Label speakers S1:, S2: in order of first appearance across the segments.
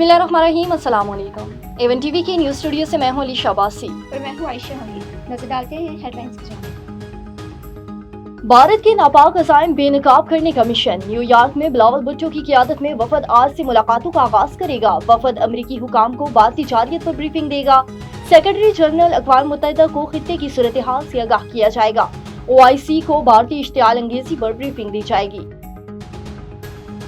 S1: बिस्मिल्लाहिर्रहमानिर्रहीम, अस्सलाम वालेकुम। एवन टीवी की न्यूज़ स्टूडियो से मैं हूं अली शाबासी
S2: और मैं हूँ आयशा हमीद। नजर डालते हैं हेडलाइंस की जानिब।
S1: भारत के नापाक अज़ाइम बेनकाब करने का मिशन। न्यूयॉर्क में बिलावल भुट्टो की क़ियादत में वफद आज से मुलाकातों का आगाज करेगा। वफद अमरीकी हुकाम को बाती जारियत पर ब्रीफिंग देगा। सेक्रेटरी जनरल अक़वाम मुत्तहिदा को खित्ते की सूरत हाल से आगाह किया जाएगा। OIC को भारतीय इश्तियाल अंगेजी पर ब्रीफिंग दी जाएगी।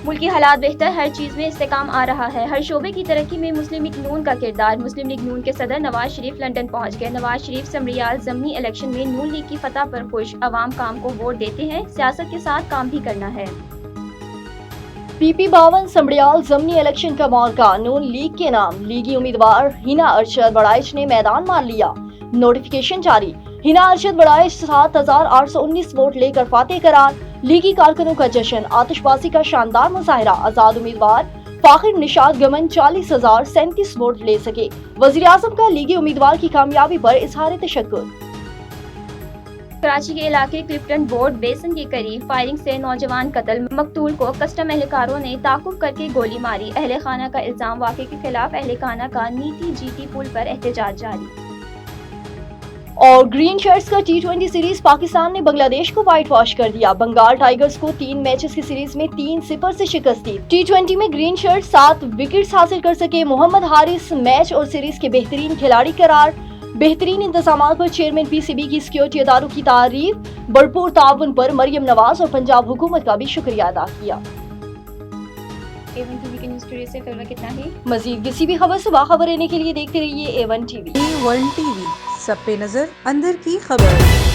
S2: मुल्की हालात बेहतर, हर चीज़ में इस्तेकाम आ रहा है। हर शोबे की तरक्की में मुस्लिम लीग नून का किरदार। मुस्लिम लीग नून के सदर नवाज शरीफ लंदन पहुंच गए। नवाज शरीफ समरियाल ज़मनी इलेक्शन में नून लीग की फतह पर खुश। अवाम काम को वोट देते हैं, सियासत के साथ काम भी करना है।
S1: PP52 समड़ियाल ज़मनी इलेक्शन का मौका नून लीग के नाम। लीगी उम्मीदवार हिना अरशद बड़ाइच ने मैदान मान लिया। नोटिफिकेशन जारी। हिना अरशद बड़ाइच 7819 वोट लेकर फातेह करार। लीगी कारकुनों का जश्न, आतिशबाजी का शानदार मुजाहिरा। आजाद उम्मीदवार फाखिर निशाद गमन 40,037 वोट ले सके। वजीर आज़म का लीगी उम्मीदवार की कामयाबी पर इजहार तशक्कुर।
S2: कराची के इलाके क्लिफ्टन बोर्ड बेसन के करीब फायरिंग से नौजवान कत्ल। मकतूल को कस्टम एहलकारों ने ताकुब करके गोली मारी। अहले खाना का इल्जाम, वाक़े के खिलाफ अहले खाना का नीति GT पुल पर एहतजाज जारी।
S1: और ग्रीन शर्ट्स का T20 सीरीज पाकिस्तान ने बांग्लादेश को व्हाइट वॉश कर दिया। बंगाल टाइगर्स को 3 मैचेस की सीरीज में 3-0 से शिकस्त दी। T20 में ग्रीन शर्ट 7 विकेट्स हासिल कर सके। मोहम्मद हारिस मैच और सीरीज के बेहतरीन खिलाड़ी करार। बेहतरीन इंतजामात पर चेयरमैन PCB की सिक्योरिटी इदारों की तारीफ। भरपूर ताउन पर मरियम नवाज और पंजाब हुकूमत का भी शुक्रिया अदा किया।
S2: एवन टीवी के न्यूज़ स्टूडियो से फिलहाल कितना ही।
S1: मजीद किसी भी खबर से बाखबर रहने के लिए देखते रहिए A1 TV।
S3: A1 TV, सब पे नजर, अंदर की खबर।